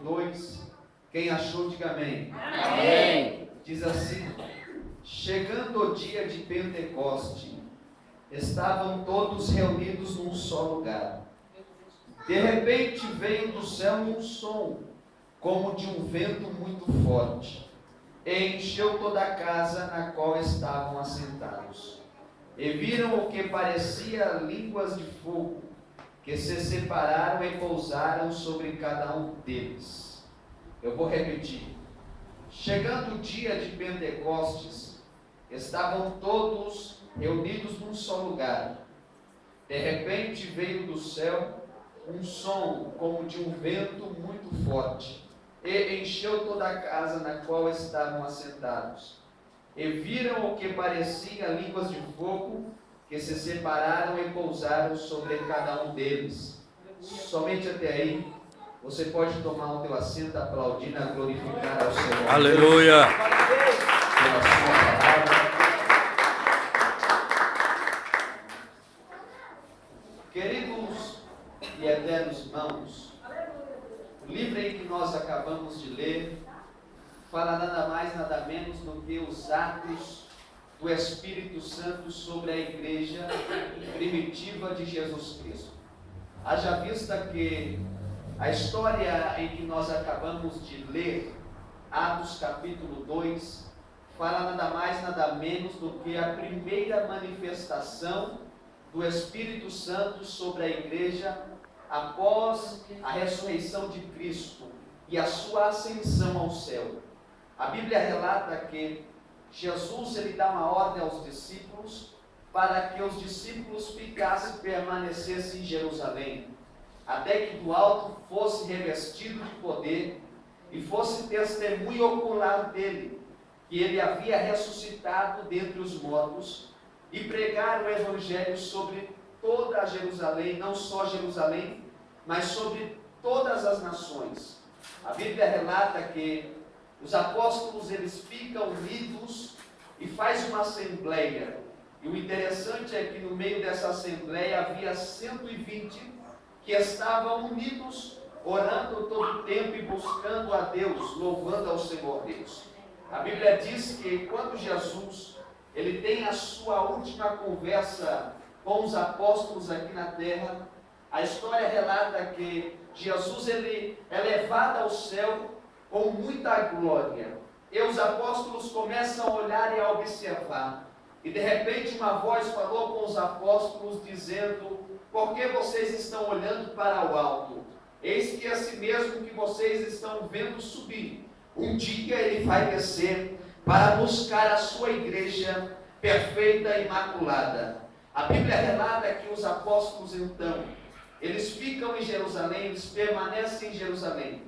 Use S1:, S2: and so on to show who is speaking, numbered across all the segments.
S1: 2. Quem achou, diga amém.
S2: Amém.
S1: Diz assim: chegando o dia de Pentecoste, estavam todos reunidos num só lugar. De repente veio do céu um som, como de um vento muito forte, e encheu toda a casa na qual estavam assentados. E viram o que parecia línguas de fogo, que se separaram e pousaram sobre cada um deles. Eu vou repetir. Chegando o dia de Pentecostes, estavam todos reunidos num só lugar. De repente veio do céu um som como de um vento muito forte, e encheu toda a casa na qual estavam assentados. E viram o que parecia línguas de fogo, que se separaram e pousaram sobre cada um deles. Somente até aí. Você pode tomar o teu assento, aplaudindo, a glorificar ao Senhor.
S2: Aleluia.
S1: Pela sua palavra. Queridos e eternos irmãos, o livro em que nós acabamos de ler fala nada mais, nada menos do que os atos do Espírito Santo sobre a igreja primitiva de Jesus Cristo. Haja vista que a história em que nós acabamos de ler, Atos capítulo 2, fala nada mais, nada menos do que a primeira manifestação do Espírito Santo sobre a igreja após a ressurreição de Cristo e a sua ascensão ao céu. A Bíblia relata que Jesus ele dá uma ordem aos discípulos para que os discípulos ficassem, permanecessem em Jerusalém, até que do alto fosse revestido de poder e fosse testemunho ocular dele, que ele havia ressuscitado dentre os mortos, e pregar o evangelho sobre toda a Jerusalém, não só Jerusalém, mas sobre todas as nações. A Bíblia relata que os apóstolos eles ficam unidos e faz uma assembleia. E o interessante é que no meio dessa assembleia havia 120 que estavam unidos, orando todo o tempo e buscando a Deus, louvando ao Senhor Deus. A Bíblia diz que quando Jesus ele tem a sua última conversa com os apóstolos aqui na terra, a história relata que Jesus ele é levado ao céu com muita glória. E os apóstolos começam a olhar e a observar. E de repente uma voz falou com os apóstolos dizendo: por que vocês estão olhando para o alto? Eis que esse mesmo que vocês estão vendo subir, um dia ele vai descer para buscar a sua igreja perfeita e imaculada. A Bíblia relata que os apóstolos então, eles ficam em Jerusalém, eles permanecem em Jerusalém.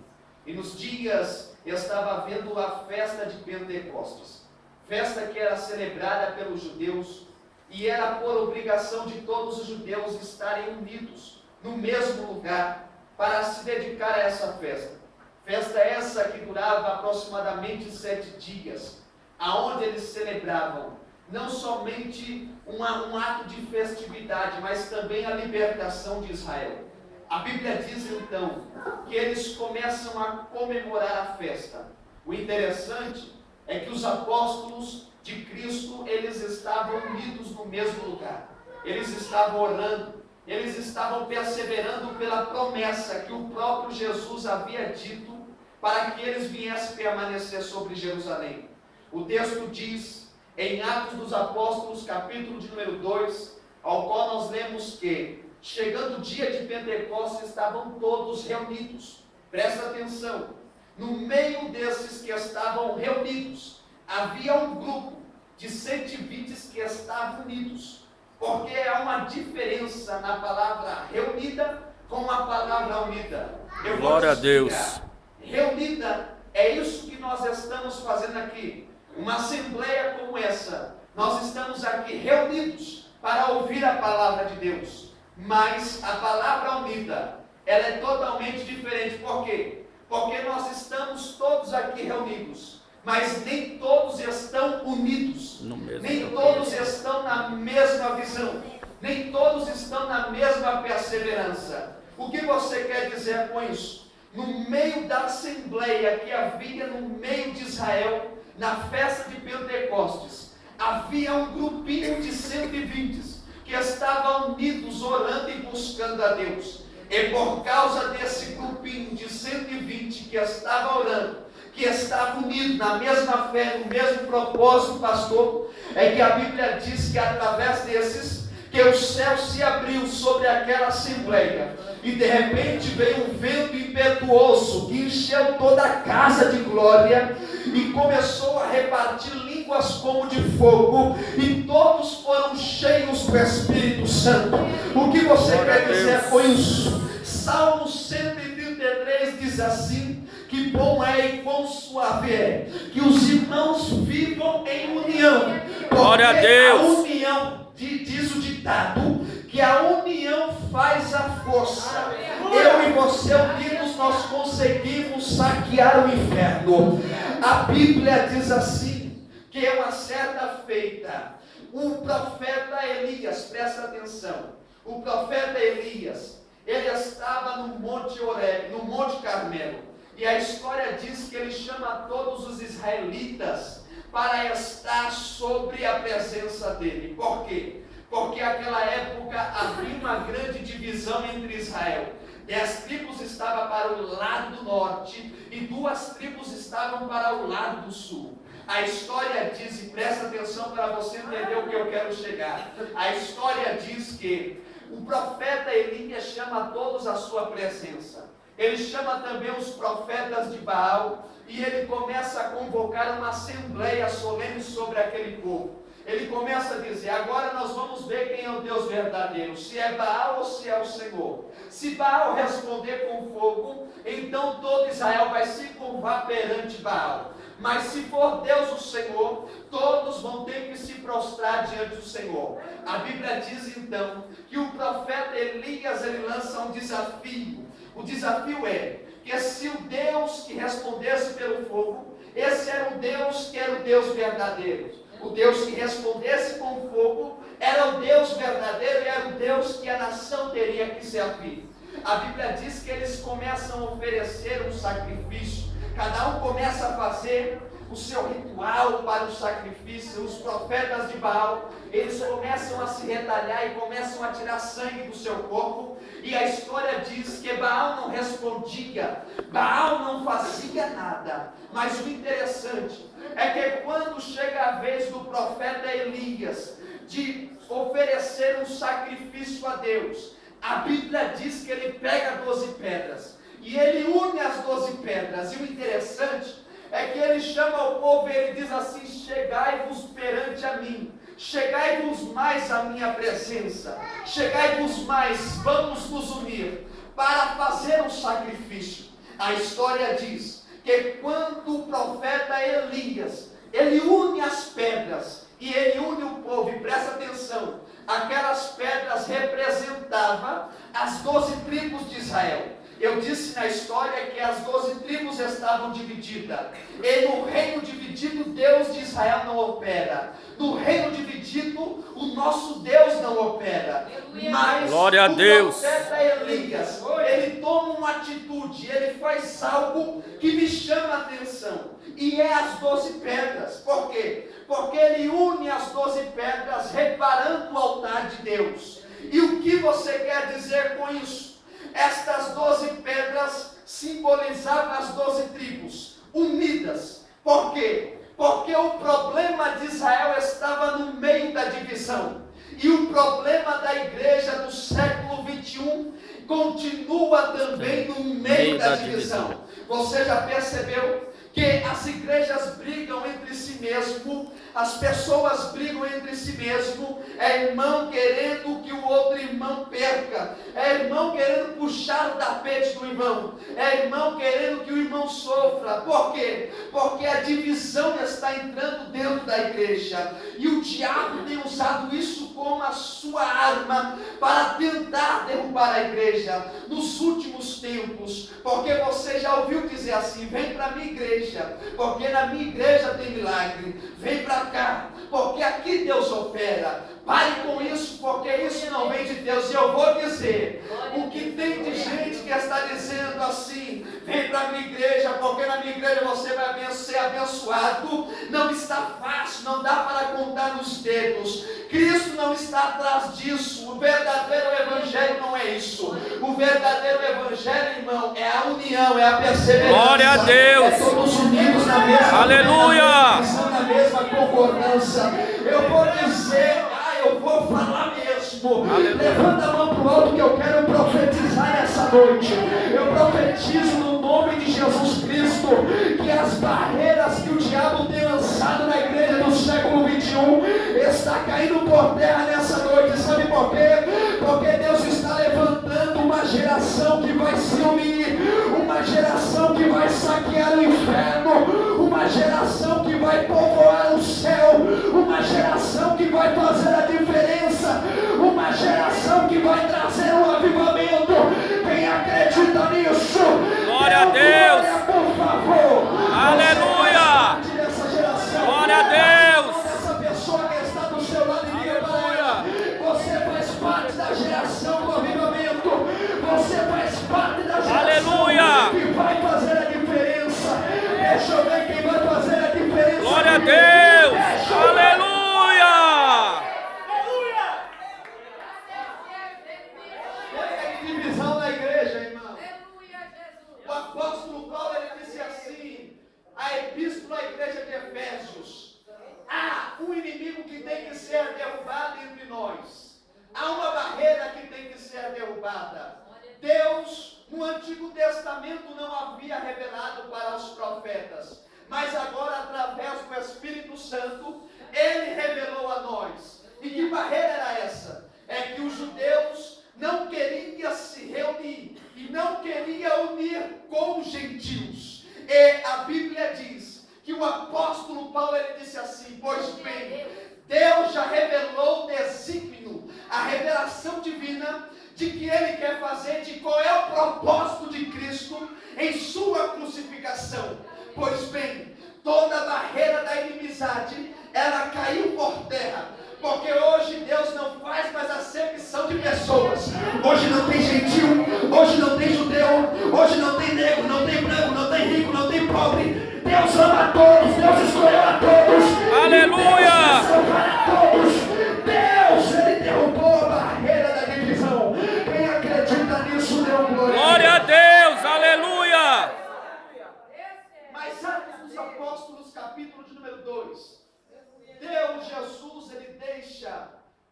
S1: E nos dias estava havendo a festa de Pentecostes, festa que era celebrada pelos judeus, e era por obrigação de todos os judeus estarem unidos no mesmo lugar para se dedicar a essa festa. Festa essa que durava aproximadamente 7 dias, aonde eles celebravam não somente um ato de festividade, mas também a libertação de Israel. A Bíblia diz então que eles começam a comemorar a festa. O interessante é que os apóstolos de Cristo, eles estavam unidos no mesmo lugar. Eles estavam orando, eles estavam perseverando pela promessa que o próprio Jesus havia dito para que eles viessem permanecer sobre Jerusalém. O texto diz, em Atos dos Apóstolos, capítulo de número 2, ao qual nós lemos que, chegando o dia de Pentecostes, estavam todos reunidos. Presta atenção, no meio desses que estavam reunidos, havia um grupo de 120 que estavam unidos, porque há uma diferença na palavra reunida com a palavra unida.
S2: Glória a Deus.
S1: Reunida é isso que nós estamos fazendo aqui, uma assembleia como essa. Nós estamos aqui reunidos para ouvir a palavra de Deus, mas a palavra unida, ela é totalmente diferente. Por quê? Porque nós estamos todos aqui reunidos, mas nem todos estão unidos, nem todos estão na mesma visão, nem todos estão na mesma perseverança. O que você quer dizer com isso? no meio da assembleia que havia no meio de Israel, na festa de Pentecostes, havia um grupinho de 120 que estavam unidos, orando e buscando a Deus. E por causa desse grupinho de 120 que estava orando, que estava unido na mesma fé, no mesmo propósito, pastor, é que a Bíblia diz que através desses, que o céu se abriu sobre aquela assembleia, e de repente veio um vento impetuoso, que encheu toda a casa de glória, e começou a repartir línguas como de fogo, e todos foram cheios do Espírito Santo. O que você quer dizer com isso? Salmo 133 diz assim: que bom é e quão suave é que os irmãos vivam em união.
S2: Glória a Deus.
S1: A união, diz o ditado, que a união faz a força. Eu e você unidos nós conseguimos saquear o inferno. A Bíblia diz assim, que uma certa feita, o profeta Elias, presta atenção, o profeta Elias, ele estava no Monte Horebe, no Monte Carmelo, e a história diz que ele chama todos os israelitas para estar sobre a presença dele. Por quê? Porque naquela época havia uma grande divisão entre Israel. 10 tribos estavam para o lado do norte e 2 tribos estavam para o lado do sul. A história diz, e presta atenção para você entender o que eu quero chegar. A história diz que o profeta Elias chama todos à sua presença. Ele chama também os profetas de Baal e ele começa a convocar uma assembleia solene sobre aquele povo. Ele começa a dizer: agora nós vamos ver quem é o Deus verdadeiro, se é Baal ou se é o Senhor. Se Baal responder com fogo, então todo Israel vai se curvar perante Baal. Mas se for Deus o Senhor, todos vão ter que se prostrar diante do Senhor. A Bíblia diz então que o profeta Elias, ele lança um desafio. O desafio é que se o Deus que respondesse pelo fogo, esse era o Deus que era o Deus verdadeiro. O Deus que respondesse com fogo era o Deus verdadeiro e era o Deus que a nação teria que servir. A Bíblia diz que eles começam a oferecer um sacrifício. Cada um começa a fazer o seu ritual para o sacrifício. Os profetas de Baal, eles começam a se retalhar e começam a tirar sangue do seu corpo. E a história diz que Baal não respondia, Baal não fazia nada. Mas o interessante é que quando chega a vez do profeta Elias de oferecer um sacrifício a Deus, a Bíblia diz que ele pega 12 pedras e ele une as 12 pedras. E o interessante é que ele chama o povo e ele diz assim: chegai-vos perante a mim, chegai-vos mais à minha presença, chegai-vos mais, vamos nos unir para fazer um sacrifício. A história diz que quando o profeta Elias, ele une as pedras e ele une o povo, e presta atenção, aquelas pedras representavam as 12 tribos de Israel. Eu disse na história que as 12 tribos estavam divididas. E no reino dividido, Deus de Israel não opera. No reino dividido, o nosso Deus não opera. Mas
S2: glória a Deus.
S1: O profeta Elias, ele toma uma atitude, ele faz algo que me chama a atenção. E é as 12 pedras. Por quê? Porque ele une as 12 pedras reparando o altar de Deus. E o que você quer dizer com isso? Estas 12 pedras simbolizavam as 12 tribos unidas. Por quê? Porque o problema de Israel estava no meio da divisão. E o problema da igreja do século 21 continua também no meio da divisão. Você já percebeu que as igrejas brigam entre si mesmo, as pessoas brigam entre si mesmo, é irmão querendo que o outro irmão perca, é irmão querendo puxar o tapete do irmão, é irmão querendo que o irmão sofra. Por quê? Porque a divisão está entrando dentro da igreja, e o diabo tem usado isso como a sua arma para tentar derrubar a igreja nos últimos tempos. Porque você já ouviu dizer assim: vem para a minha igreja, porque na minha igreja tem milagre, vem para cá, porque aqui Deus opera. Pare com isso, porque isso não vem de Deus. E eu vou dizer, o que tem de gente que está dizendo assim: Vem para a minha igreja, porque na minha igreja você vai ser abençoado. Não está fácil, não dá para contar nos dedos. Cristo não está atrás disso. O verdadeiro evangelho não é isso. O verdadeiro evangelho, irmão, é a união, é a perseverança.
S2: Glória a Deus.
S1: É todos unidos na mesma
S2: Aleluia.
S1: na mesma concordância. Eu vou dizer, eu vou falar mesmo. Levanta a mão para o alto que eu quero profetizar nessa noite. Eu profetizo no nome de Jesus Cristo que as barreiras que o diabo tem lançado na igreja do século 21 está caindo por terra nessa noite. Sabe por quê? Porque Deus está levantando uma geração que vai se unir, uma geração que vai saquear o inferno, uma geração que vai povoar o céu, uma geração que vai fazer a diferença, uma geração que vai trazer um avivamento. Quem acredita nisso?
S2: Glória a Deus.
S1: Glória, por favor.
S2: Aleluia. Glória a Deus.
S1: Essa pessoa que está do seu lado e diga para ela: você faz parte da geração do avivamento. Você faz parte da geração
S2: Aleluia.
S1: que vai fazer a diferença. Deixa eu ver quem vai fazer a diferença.
S2: Glória a Deus. Aleluia.
S1: Divisão na igreja, irmão. O apóstolo Paulo, ele disse assim, a epístola à igreja de Efésios: há um inimigo que tem que ser derrubado entre nós. Há uma barreira que tem que ser derrubada. Deus, no Antigo Testamento, não havia revelado para os profetas, mas agora, através do Espírito Santo, Ele revelou a nós. E que barreira era essa? É que os judeus não queriam se reunir e não queriam unir com os gentios. E a Bíblia diz que o apóstolo Paulo, ele disse assim: pois bem, Deus já revelou o desígnio, a revelação divina de que Ele quer fazer, de qual é o propósito de Cristo em sua crucificação. Pois bem, toda a barreira da inimizade, ela caiu por terra. Porque hoje Deus não faz mais acepção de pessoas. Hoje não tem gentil, hoje não tem judeu, hoje não tem negro, não tem branco, não tem rico, não tem pobre. Deus ama a todos, Deus escolheu a todos.
S2: Aleluia!
S1: Deus para todos. Deus, Ele derrubou a barreira da divisão. Quem acredita nisso, deu glória.
S2: Glória a Deus! Aleluia!
S1: Mas Atos dos Apóstolos, capítulo de número 2. Deus, Jesus, Ele deixa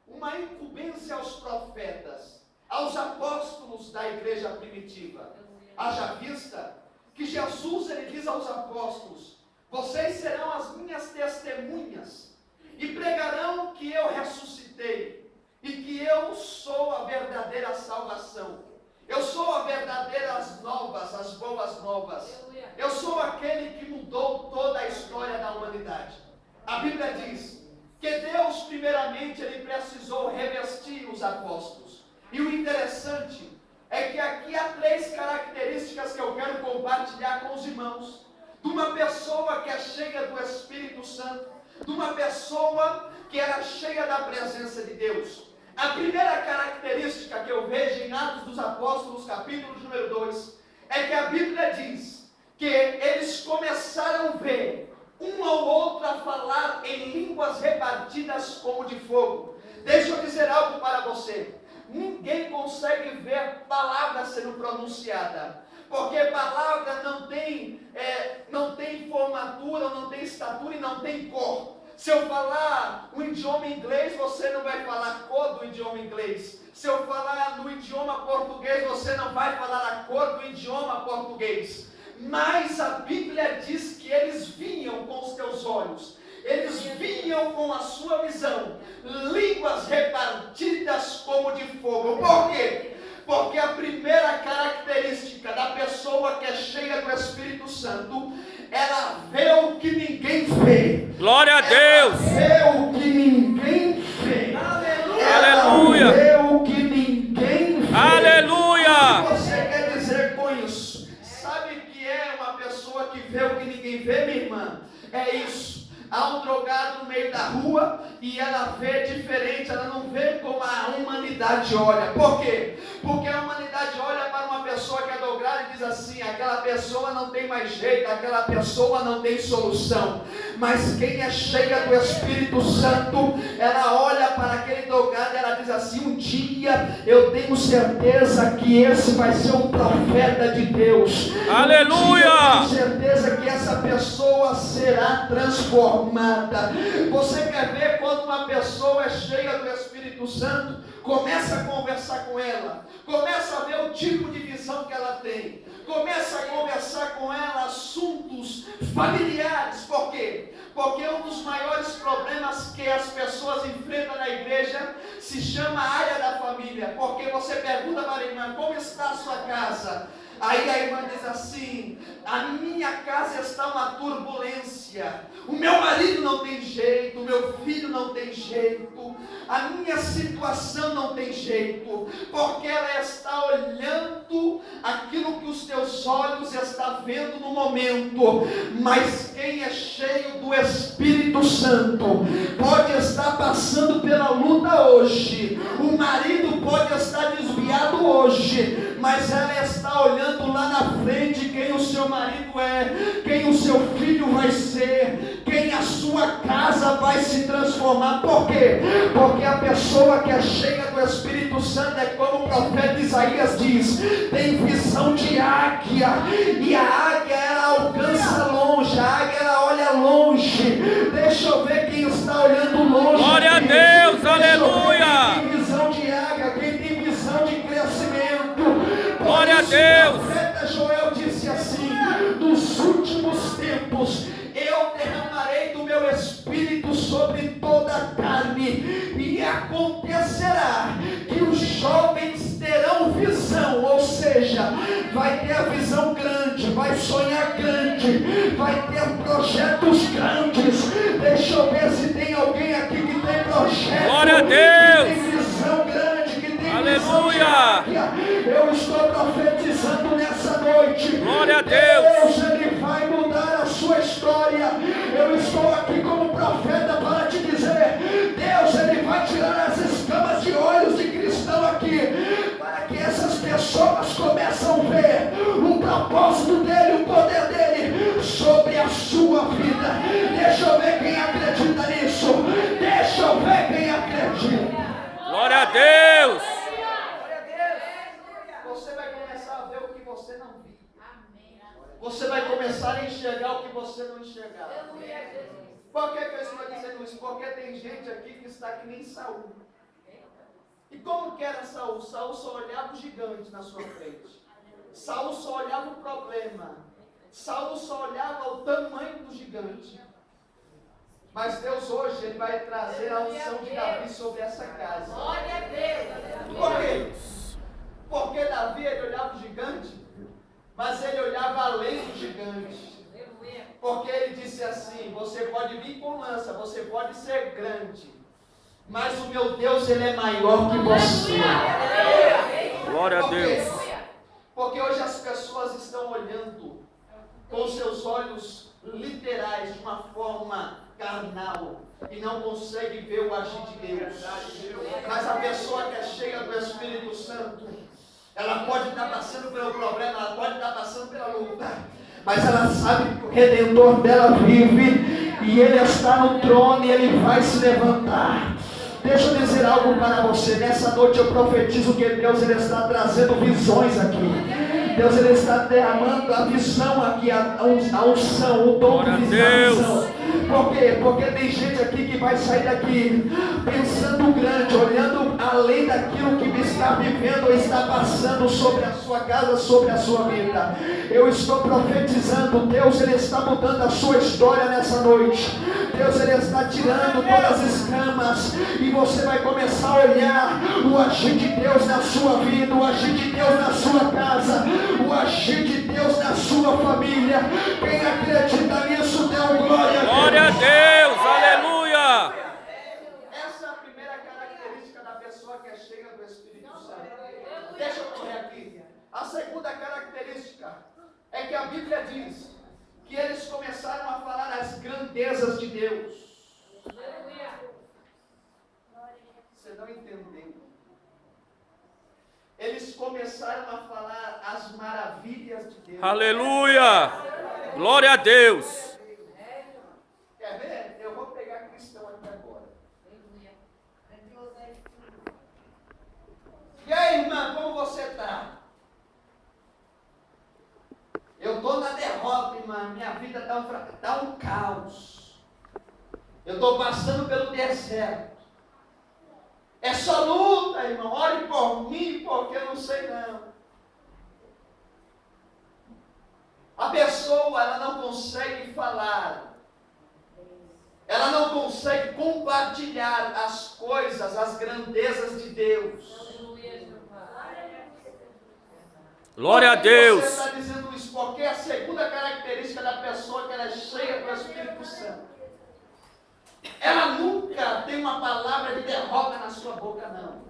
S1: uma incumbência aos profetas, aos apóstolos da igreja primitiva. Haja vista que Jesus, Ele diz aos apóstolos: vocês serão as minhas testemunhas e pregarão que eu ressuscitei e que eu sou a verdadeira salvação. Eu sou a verdadeiras novas, as boas novas. Eu sou aquele que mudou toda a história da humanidade. A Bíblia diz que Deus, primeiramente, Ele precisou revestir os apóstolos. E o interessante é que aqui há 3 características que eu quero compartilhar com os irmãos. De uma pessoa que é cheia do Espírito Santo, de uma pessoa que era cheia da presença de Deus. A primeira característica que eu vejo em Atos dos Apóstolos, capítulo número 2, é que a Bíblia diz que eles começaram a ver um ou outro a falar em línguas repartidas como de fogo. Deixa eu dizer algo para você: ninguém consegue ver palavra sendo pronunciada, porque palavra não tem formatura, não tem estatura e não tem cor. Se eu falar o idioma inglês, você não vai falar a cor do idioma inglês. Se eu falar no idioma português, você não vai falar a cor do idioma português. Mas a Bíblia diz que eles vinham com os teus olhos, eles vinham com a sua visão, línguas repartidas como de fogo. Por quê? Porque a primeira característica da pessoa que é cheia do Espírito Santo, ela vê o que ninguém vê.
S2: Glória a Deus!
S1: Ela vê o que ninguém vê.
S2: Aleluia!
S1: Ela vê o que ninguém vê.
S2: Aleluia!
S1: O que você quer dizer com isso? Sabe que é uma pessoa que vê o que ninguém vê, minha irmã? É isso. Há um drogado no meio da rua e ela vê diferente, ela não vê como a humanidade olha. Por quê? Porque a humanidade olha para uma pessoa pessoa que é dobrada e diz assim: aquela pessoa não tem mais jeito, aquela pessoa não tem solução. Mas quem é cheia do Espírito Santo, ela olha para aquele dobrado e ela diz assim: um dia eu tenho certeza que esse vai ser um profeta de Deus.
S2: Aleluia!
S1: Eu tenho certeza que essa pessoa será transformada. Você quer ver quando uma pessoa é cheia do Espírito Santo? Começa a conversar com ela, começa a ver o tipo de visão que ela tem, começa a conversar com ela assuntos familiares. Por quê? Porque um dos maiores problemas que as pessoas enfrentam na igreja se chama a área da família. Porque você pergunta para a irmã: como está a sua casa? Aí a irmã diz assim: a minha casa está uma turbulência, o meu marido não tem jeito, o meu filho não tem jeito, a minha situação não tem jeito, porque ela está olhando aquilo que os teus olhos estão vendo no momento. Mas quem é cheio do Espírito Santo pode estar passando pela luta hoje, o marido pode estar desviado hoje, mas ela está olhando lá na frente quem o seu marido é, quem o seu filho vai ser, quem a sua casa vai se transformar. Por quê? Porque a pessoa que é cheia do Espírito Santo é como o profeta Isaías diz: tem visão de águia, e a águia ela alcança longe, a águia ela olha longe. Deixa eu ver quem está olhando longe.
S2: Glória a Deus, aleluia!
S1: Quem tem visão de águia, quem tem visão de crescimento.
S2: Glória a Deus!
S1: O profeta Joel disse assim: nos últimos tempos eu derramarei do meu espírito sobre toda a carne, e acontecerá que os jovens terão visão, ou seja, vai ter a visão grande, vai sonhar grande, vai ter projetos grandes. Deixa eu ver se tem alguém aqui que tem projeto,
S2: glória a Deus,
S1: que tem visão grande, que tem
S2: aleluia.
S1: visão de... Eu estou profetizando nessa noite.
S2: Glória a Deus.
S1: Ele vai mudar a sua história. Eu estou aqui como profeta para te dizer: Deus, Ele vai tirar as escamas de olhos de cristão aqui, para que essas pessoas comecem a ver o propósito dEle, o poder dEle sobre a sua vida. Deixa eu ver quem acredita nisso. Deixa eu ver quem acredita.
S2: Glória a Deus.
S1: Você vai começar a ver o que você não viu. Você vai começar a enxergar o que você não enxergava. Por que eu estou dizendo isso? Porque tem gente aqui que está que nem Saul. E como que era Saul? Saul só olhava o gigante na sua frente. Saul só olhava o problema. Saul só olhava o tamanho do gigante. Mas Deus hoje Ele vai trazer a unção de Davi sobre essa casa.
S3: Glória a Deus.
S1: Por quê? Porque Davi ele olhava o gigante, mas ele olhava além do gigante. Porque ele disse assim: você pode vir com lança, você pode ser grande, mas o meu Deus ele é maior que você.
S2: Glória a Deus.
S1: Porque hoje as pessoas estão olhando com seus olhos literais de uma forma carnal e não consegue ver o agir de Deus. Mas a pessoa que é cheia do Espírito Santo, ela pode estar passando pelo problema, ela pode estar passando pela luta, mas ela sabe que o Redentor dela vive e Ele está no trono e Ele vai se levantar. Deixa eu dizer algo para você. Nessa noite eu profetizo que Deus ele está trazendo visões aqui. Deus ele está derramando a visão aqui, a unção, o dom de visão. Por quê? Porque tem gente aqui que vai sair daqui pensando grande, olhando além daquilo que está vivendo ou está passando sobre a sua casa, sobre a sua vida. Eu estou profetizando, Deus ele está mudando a sua história nessa noite. Deus ele está tirando todas as escamas e você vai começar a olhar o agir de Deus na sua vida, o agir de Deus na sua casa, o agir de Deus na sua família. Quem acredita nisso, dê um glória a Deus.
S2: Glória a Deus, aleluia.
S1: Essa é a primeira característica da pessoa que é cheia do Espírito Santo. Deixa eu correr aqui. A segunda característica é que a Bíblia diz que eles começaram a falar as grandezas de Deus. Você não entendeu. Eles começaram começaram a falar as maravilhas de Deus.
S2: Aleluia. Glória a Deus.
S1: Quer ver? Eu vou pegar cristão aqui agora. E aí, irmã, como você está? Eu estou na derrota, irmã. Minha vida está um caos. Eu estou passando pelo deserto. É só luta, irmão. Ore por mim, porque eu não sei não. A pessoa, ela não consegue falar. Ela não consegue compartilhar as coisas, as grandezas de Deus.
S2: Glória a Deus.
S1: Você está dizendo isso porque a segunda característica da pessoa é que ela é cheia do Espírito Santo. Ela nunca tem uma palavra de derrota na sua boca, não.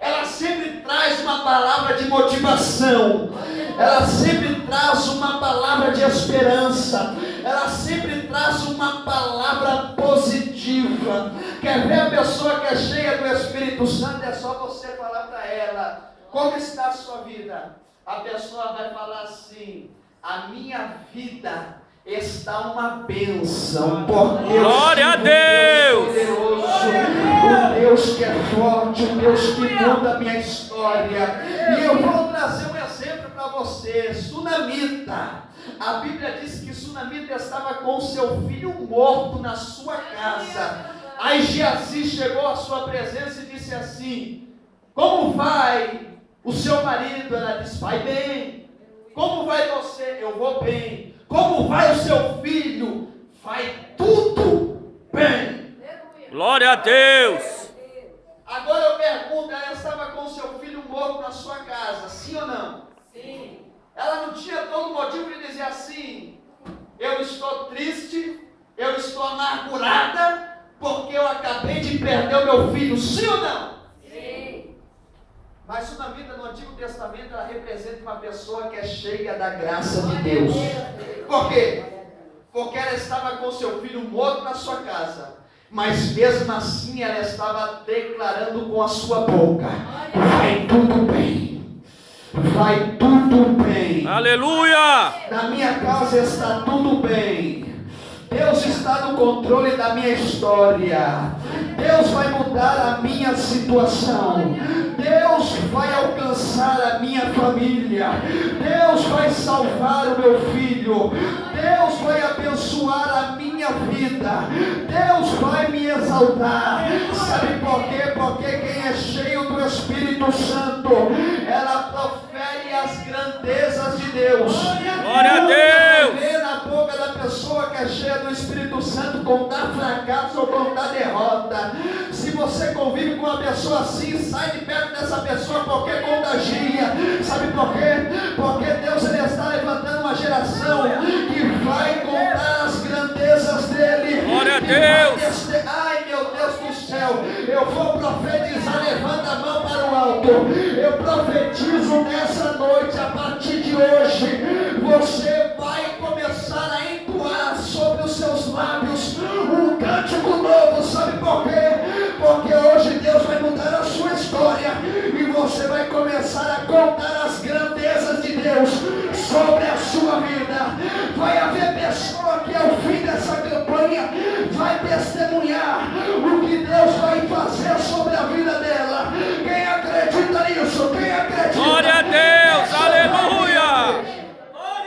S1: Ela sempre traz uma palavra de motivação. Ela sempre traz uma palavra de esperança. Ela sempre traz uma palavra positiva. Quer ver a pessoa que é cheia do Espírito Santo? É só você falar para ela: como está a sua vida? A pessoa vai falar assim: a minha vida está uma bênção, porque
S2: Glória a Deus!
S1: poderoso, o Deus que é forte, o Deus que muda a minha história. E eu vou trazer um exemplo para você. Sunamita, a Bíblia diz que Sunamita estava com seu filho morto na sua casa. Aí Geazi chegou à sua presença e disse assim: como vai o seu marido? Ela disse: vai bem. Como vai você? Eu vou bem. Como vai o seu filho? Vai tudo bem.
S2: Glória a Deus.
S1: Agora eu pergunto, ela estava com seu filho morto na sua casa, sim ou não?
S3: Sim.
S1: Ela não tinha todo motivo de dizer assim: eu estou triste, eu estou amargurada, porque eu acabei de perder o meu filho, sim ou não?
S3: Sim.
S1: Mas Sunamita no Antigo Testamento, ela representa uma pessoa que é cheia da graça de Deus. Por quê? Porque ela estava com seu filho morto na sua casa, mas mesmo assim ela estava declarando com a sua boca: vai tudo bem, vai tudo bem.
S2: Aleluia.
S1: Na minha casa está tudo bem. Deus está no controle da minha história. Deus vai mudar a minha situação. Deus vai alcançar a minha família. Deus vai salvar o meu filho. Deus vai abençoar a minha vida. Deus vai me exaltar. Sabe por quê? Porque quem é cheio do Espírito Santo, ela profere as grandezas de Deus.
S2: Glória a Deus.
S1: Vê na boca da pessoa que é cheia do Espírito Santo contar fracasso ou contar derrota. Se você convive com uma pessoa assim, sai de perto dessa pessoa, porque contagia. Sabe por quê? Porque Deus ele está levantando uma geração que vai contar as grandezas dele.
S2: Glória a Deus.
S1: Ai, meu Deus do céu, eu vou profetizar. Levanta a mão para o alto. Eu profetizo nessa noite, a partir de hoje, você vai começar a entoar sobre os seus lábios um cântico novo. Sabe por quê? Porque hoje Deus vai mudar a sua história e você vai começar a contar as grandezas de Deus sobre a sua vida. Vai haver pessoa que ao fim dessa campanha vai testemunhar o que Deus vai fazer sobre a vida dela. Quem acredita nisso? Quem acredita?
S2: Glória a Deus. Aleluia.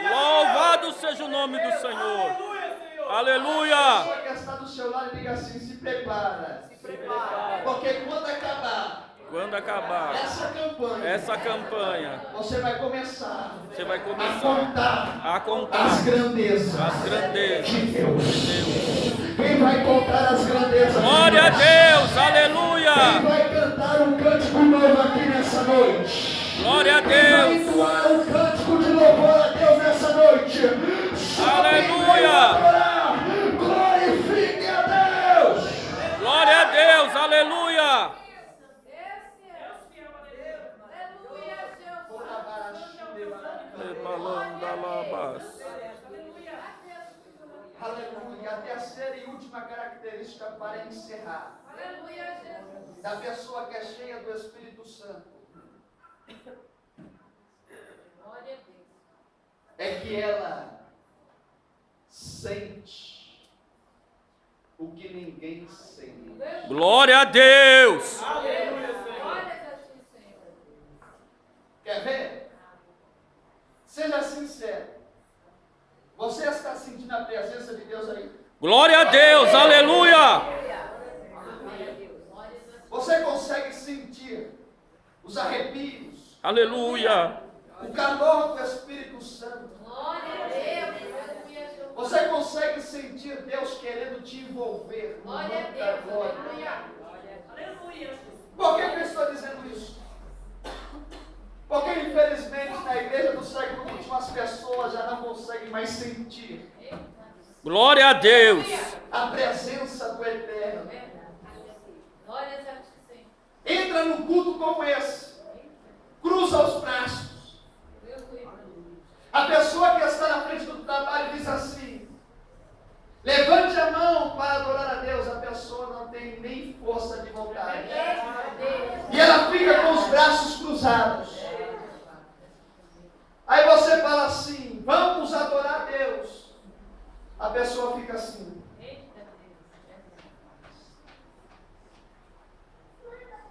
S2: Louvado seja o nome do Senhor.
S1: A
S2: Aleluia.
S1: pessoa que está do seu lado diga assim: se prepara. Porque quando acabar
S2: essa campanha,
S1: você vai começar
S2: você vai
S1: a
S2: começar
S1: contar as grandezas de Deus. Quem vai contar as grandezas?
S2: Glória a Deus.
S1: Quem
S2: Aleluia.
S1: vai cantar um cântico novo aqui nessa noite?
S2: Glória a
S1: Quem vai
S2: Deus.
S1: entoar um cântico de louvor a Deus nessa noite? Só quem vai
S2: Aleluia.
S1: adorar, glorifique a Deus.
S2: Glória a Deus. Aleluia.
S1: Aleluia. A terceira e última característica para encerrar da pessoa que é cheia do Espírito Santo é que ela sente o que ninguém sente.
S2: Glória a Deus.
S1: Quer ver? Seja sincero. Você está sentindo a presença de Deus aí?
S2: Glória a Deus. Aleluia.
S1: Você consegue sentir os arrepios,
S2: Aleluia.
S1: o calor do Espírito Santo? Você consegue sentir Deus querendo te envolver no manto da glória? Por que eu estou dizendo isso? Porque infelizmente na igreja do século XXI as pessoas já não conseguem mais sentir
S2: Glória a Deus.
S1: a presença do Eterno. Entra num culto como esse, cruza os braços. A pessoa que está na frente do trabalho diz assim: levante a mão para adorar a Deus. A pessoa não tem nem força de vontade. E ela fica com os braços cruzados. Aí você fala assim: vamos adorar a Deus. A pessoa fica assim.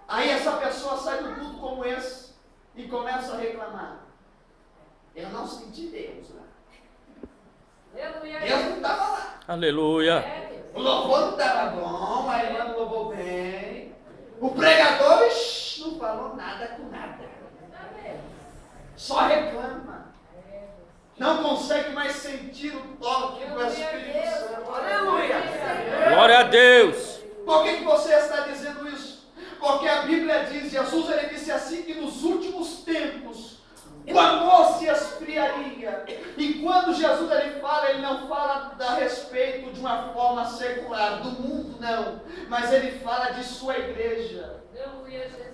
S1: Aí essa pessoa sai do culto como esse e começa a reclamar: eu não senti Deus lá. Deus não estava lá.
S2: Aleluia.
S1: O louvor não estava bom, a irmã não louvou bem. O pregador não falou nada com nada. Só reclama. Não consegue mais sentir o toque do Espírito Santo. Aleluia.
S2: Glória a Deus.
S1: Por que você está dizendo isso? Porque a Bíblia diz, Jesus ele disse assim, que nos últimos tempos o amor se esfriaria. E quando Jesus ele não fala a respeito de uma forma secular, do mundo não, mas ele fala de sua igreja.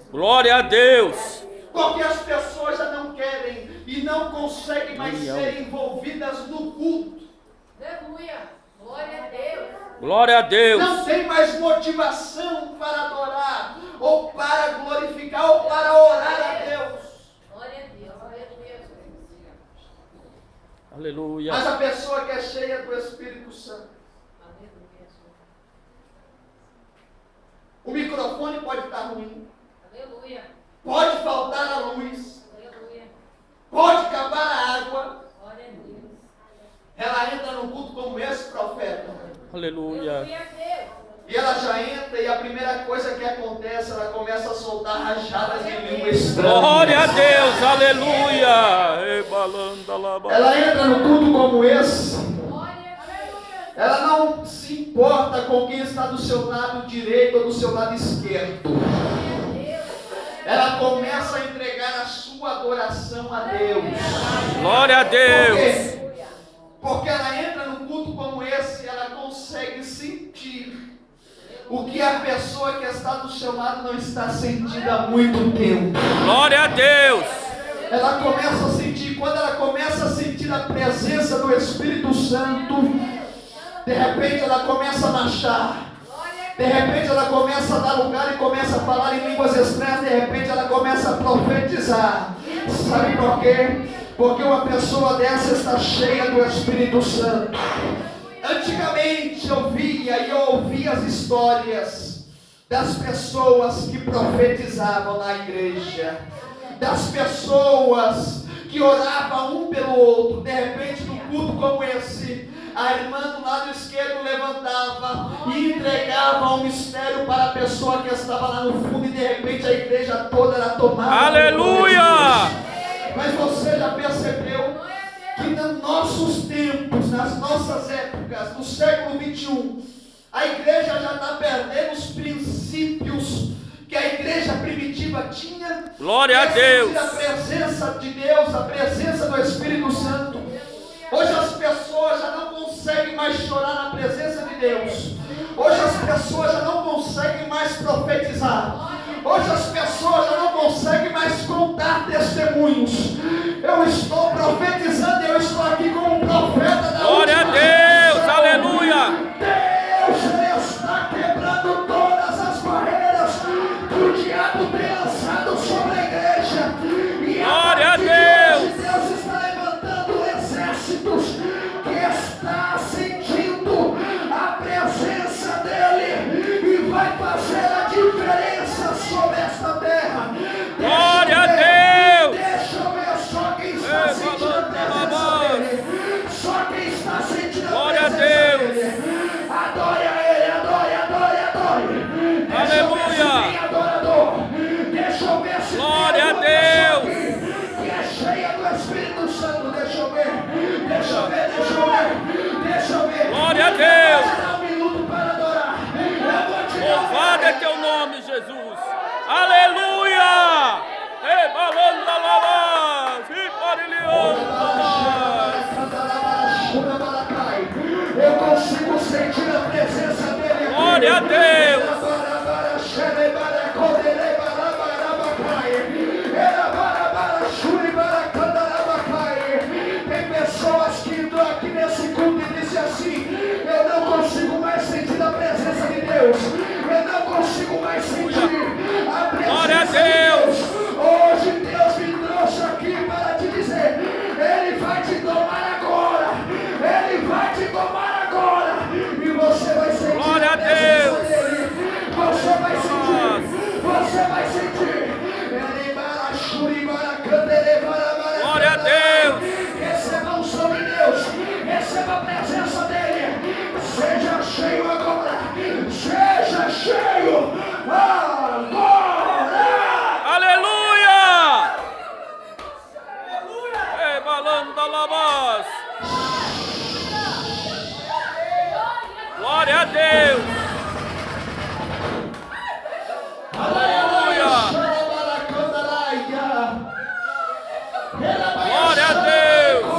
S2: Glória a Deus.
S1: Porque as pessoas já não querem e não conseguem mais ser envolvidas no culto.
S3: Glória a Deus.
S2: Glória a Deus.
S1: Não tem mais motivação para adorar, ou para glorificar, ou para orar a Deus.
S3: Glória a Deus.
S2: Aleluia.
S1: Mas a pessoa que é cheia do Espírito Santo, o microfone pode estar ruim,
S3: Aleluia.
S1: pode faltar a luz,
S3: Aleluia.
S1: pode acabar a água.
S3: Glória a Deus.
S1: Ela entra num culto como esse, profeta,
S2: Aleluia.
S3: Glória a Deus.
S1: e ela já entra, e a primeira coisa que acontece, ela começa a soltar rajadas de língua estranha.
S2: Glória a Deus. Aleluia. Ebalanda laba.
S1: Ela entra no culto como esse,
S3: Glória a Deus.
S1: ela não se importa com quem está do seu lado direito ou do seu lado esquerdo. Ela começa a entregar a sua adoração a Deus.
S2: Glória a
S1: Por
S2: Deus.
S1: quê? Porque ela entra num culto como esse, ela consegue sentir o que a pessoa que está do seu lado não está sentindo há muito tempo.
S2: Glória a Deus.
S1: Ela começa a sentir, quando ela começa a sentir a presença do Espírito Santo, de repente ela começa a marchar. De repente ela começa a dar lugar e começa a falar em línguas estranhas. De repente ela começa a profetizar. Sabe por quê? Porque uma pessoa dessa está cheia do Espírito Santo. Antigamente eu via e ouvia as histórias das pessoas que profetizavam na igreja, das pessoas que oravam um pelo outro. De repente, num culto como esse, a irmã do lado esquerdo levantava e entregava um mistério para a pessoa que estava lá no fundo, e de repente a igreja toda era tomada.
S2: Aleluia.
S1: Mas você já percebeu que nos nossos tempos, nas nossas épocas, no século XXI, a igreja já está perdendo os princípios que a igreja primitiva tinha?
S2: Glória a Deus.
S1: A presença de Deus, a presença do Espírito Santo. Hoje as pessoas já não conseguem mais chorar na presença de Deus. Hoje as pessoas já não conseguem mais profetizar. Hoje as pessoas já não conseguem mais contar testemunhos. Eu estou profetizando, eu estou aqui como um profeta da
S2: Glória a Deus. Aleluia.
S1: Deus está quebrando todas as barreiras que o diabo tem lançado sobre a igreja.
S2: Glória a Deus.
S4: Tem pessoas que estão aqui nesse culto e dizem assim: eu não consigo mais sentir a presença de Deus, eu não consigo mais sentir a
S2: Glória a
S4: presença de
S2: Deus.
S4: Deus. Hoje Deus me trouxe aqui para te dizer: Ele vai te tomar agora, Ele vai te tomar agora, e você vai sentir
S2: Glória
S4: a
S2: a
S4: presença
S2: Deus.
S4: dele. Você vai sentir, você vai sentir.
S2: Glória a Deus.
S4: Receba a unção de Deus, receba a presença dele. Seja cheio agora, seja cheio agora.
S2: Aleluia. Ei, balando da labas. Glória a Deus. Aleluia. Glória a Deus.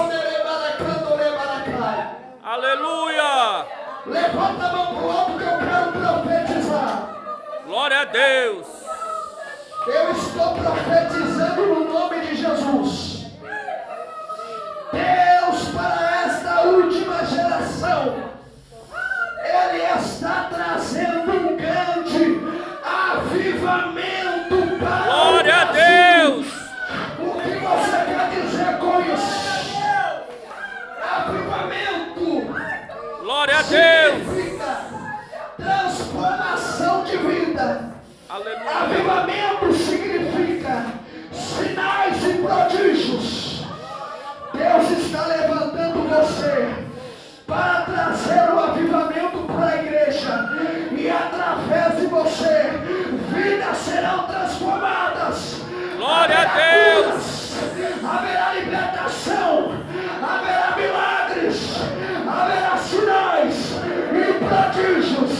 S2: Aleluia.
S4: Levanta a mão pro alto que eu quero profetizar.
S2: Glória a Deus.
S4: Eu estou profetizando no nome de Jesus. Deus, para esta última geração, Ele está trazendo um grande avivamento para
S2: Glória a
S4: o Brasil.
S2: Deus.
S4: O que você quer dizer com isso? Avivamento
S2: Glória a Deus.
S4: significa transformação de vida.
S2: Aleluia.
S4: Avivamento significa sinais e prodígios. Deus está levantando você para trazer o avivamento para a igreja, e através de você vidas serão transformadas.
S2: Glória a Deus.
S4: Haverá libertação, haverá milagres, haverá sinais e prodígios